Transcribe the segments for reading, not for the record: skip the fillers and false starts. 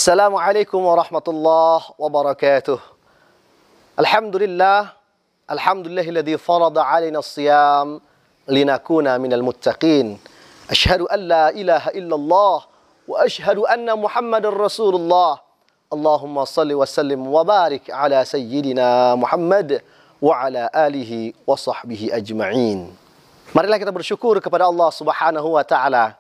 Assalamualaikum warahmatullahi wabarakatuh. Alhamdulillah, alhamdulillahilladzi farada alaina as-siyam linakuna minal muttaqin. Asyhadu an la ilaha illallah wa asyhadu anna Muhammadar Rasulullah. Allahumma salli wa sallim wa barik ala sayyidina Muhammad wa ala alihi wa sahbihi ajma'in. Marilah kita bersyukur kepada Allah Subhanahu wa taala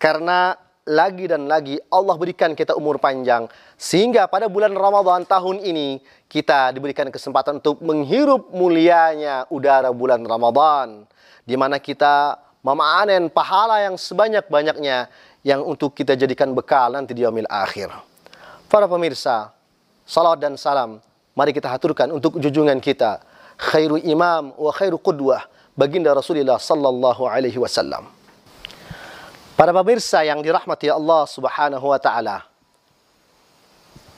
karena lagi dan lagi Allah berikan kita umur panjang sehingga pada bulan Ramadan tahun ini kita diberikan kesempatan untuk menghirup mulianya udara bulan Ramadan, di mana kita memanen pahala yang sebanyak-banyaknya yang untuk kita jadikan bekal nanti di yaumil akhir. Para pemirsa, salawat dan salam mari kita haturkan untuk junjungan kita, khairu imam wa khairu qudwah, baginda Rasulullah sallallahu alaihi wasallam. Para pemirsa yang dirahmati Allah Subhanahu wa taala,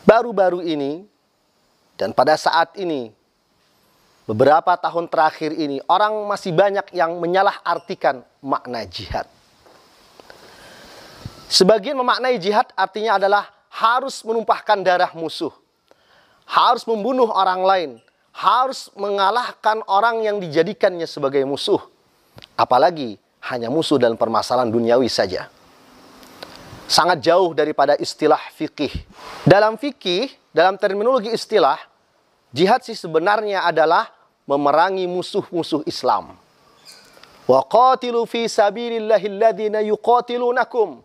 baru-baru ini dan pada saat ini, beberapa tahun terakhir ini, orang masih banyak yang menyalahartikan makna jihad. Sebagian memaknai jihad artinya adalah harus menumpahkan darah musuh, harus membunuh orang lain, harus mengalahkan orang yang dijadikannya sebagai musuh, apalagi hanya musuh dalam permasalahan duniawi saja. Sangat jauh daripada istilah fikih. Dalam fikih, dalam terminologi istilah, jihad sih sebenarnya adalah memerangi musuh-musuh Islam. Wa qatilu fi sabilillahi alladhina yuqatilunakum.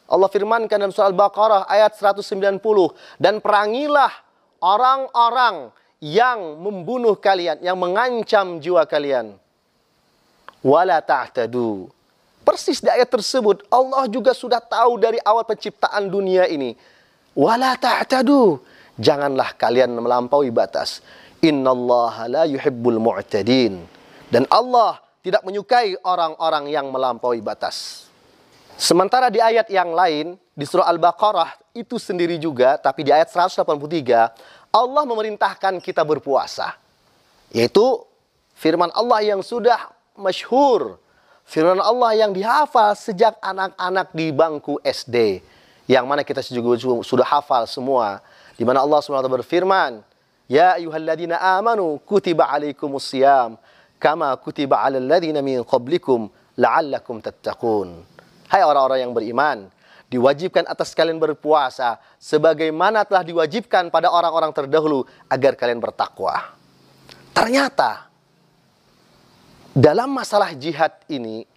Allah firmankan dalam surah Al-Baqarah ayat 190, dan perangilah orang-orang yang membunuh kalian, yang mengancam jiwa kalian. Wala ta'tadu. Persis di ayat tersebut Allah juga sudah tahu dari awal penciptaan dunia ini. Wala ta'tadu. Janganlah kalian melampaui batas. Innallaha la yuhibbul mu'tadin. Dan Allah tidak menyukai orang-orang yang melampaui batas. Sementara di ayat yang lain di surah Al-Baqarah itu sendiri juga, tapi di ayat 183 Allah memerintahkan kita berpuasa. Yaitu firman Allah yang sudah masyhur, firman Allah yang dihafal sejak anak-anak di bangku SD, yang mana kita juga sudah hafal semua, di mana Allah SWT berfirman, ya ayyuhalladzina amanu kutiba alaikumusiyam kama kutiba alal ladzina min qablikum la'allakum tattaqun. Hai orang-orang yang beriman, diwajibkan atas kalian berpuasa sebagaimana telah diwajibkan pada orang-orang terdahulu agar kalian bertakwa. Ternyata dalam masalah jihad ini,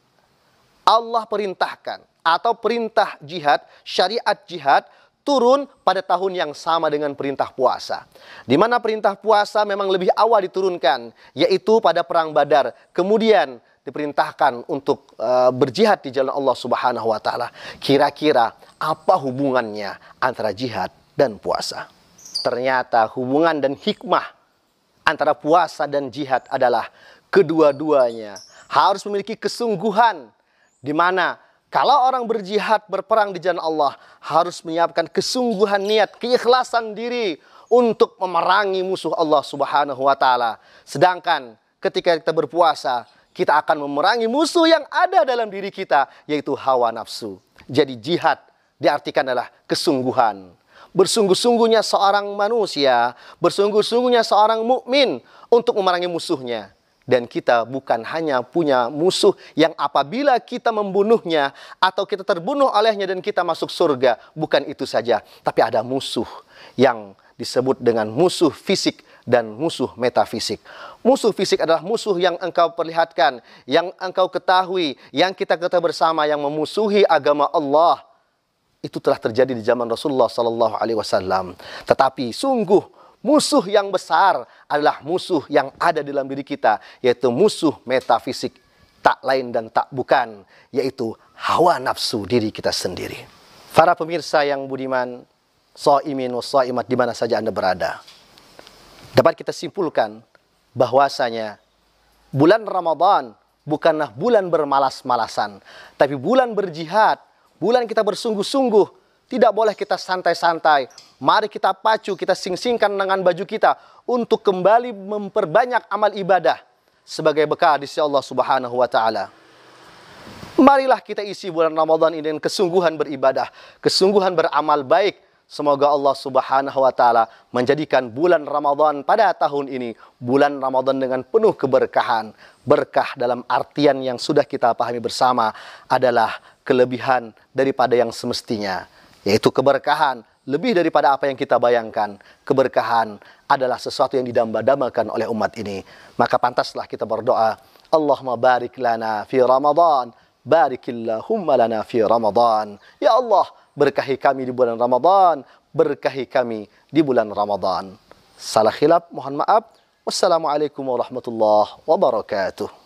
Allah perintahkan atau perintah jihad, syariat jihad turun pada tahun yang sama dengan perintah puasa. Di mana perintah puasa memang lebih awal diturunkan, yaitu pada perang Badar. Kemudian diperintahkan untuk berjihad di jalan Allah Subhanahu wa taala. Kira-kira apa hubungannya antara jihad dan puasa? Ternyata hubungan dan hikmah antara puasa dan jihad adalah kedua-duanya harus memiliki kesungguhan, di mana kalau orang berjihad berperang di jalan Allah harus menyiapkan kesungguhan niat, keikhlasan diri untuk memerangi musuh Allah Subhanahu wa taala. Sedangkan ketika kita berpuasa, kita akan memerangi musuh yang ada dalam diri kita, yaitu hawa nafsu. Jadi jihad diartikan adalah kesungguhan. Bersungguh-sungguhnya seorang manusia, bersungguh-sungguhnya seorang mukmin untuk memerangi musuhnya. Dan kita bukan hanya punya musuh yang apabila kita membunuhnya atau kita terbunuh olehnya dan kita masuk surga. Bukan itu saja. Tapi ada musuh yang disebut dengan musuh fisik dan musuh metafisik. Musuh fisik adalah musuh yang engkau perlihatkan, yang engkau ketahui, yang kita ketahui bersama, yang memusuhi agama Allah. Itu telah terjadi di zaman Rasulullah SAW. Tetapi sungguh musuh yang besar adalah musuh yang ada dalam diri kita, yaitu musuh metafisik, tak lain dan tak bukan, yaitu hawa nafsu diri kita sendiri. Para pemirsa yang budiman, shaimin wa shaimat di mana saja Anda berada, dapat kita simpulkan bahwasanya bulan Ramadan bukanlah bulan bermalas-malasan, tapi bulan berjihad, bulan kita bersungguh-sungguh. Tidak boleh kita santai-santai. Mari kita pacu, kita sing-singkan dengan baju kita untuk kembali memperbanyak amal ibadah sebagai bekal di sisi Allah Subhanahu wa taala. Marilah kita isi bulan Ramadan ini dengan kesungguhan beribadah, kesungguhan beramal baik, Semoga Allah Subhanahu wa taala menjadikan bulan Ramadan pada tahun ini bulan Ramadan dengan penuh keberkahan. Berkah dalam artian yang sudah kita pahami bersama adalah kelebihan daripada yang semestinya, yaitu keberkahan lebih daripada apa yang kita bayangkan. Keberkahan adalah sesuatu yang didamba-dambakan oleh umat ini. Maka pantaslah kita berdoa, Allahumma barik lana fi Ramadan, barikillahumma lana fi Ramadan. Ya Allah, berkahi kami di bulan Ramadan, berkahi kami di bulan Ramadan. Salah khilaf, mohon maaf. Wassalamualaikum warahmatullahi wabarakatuh.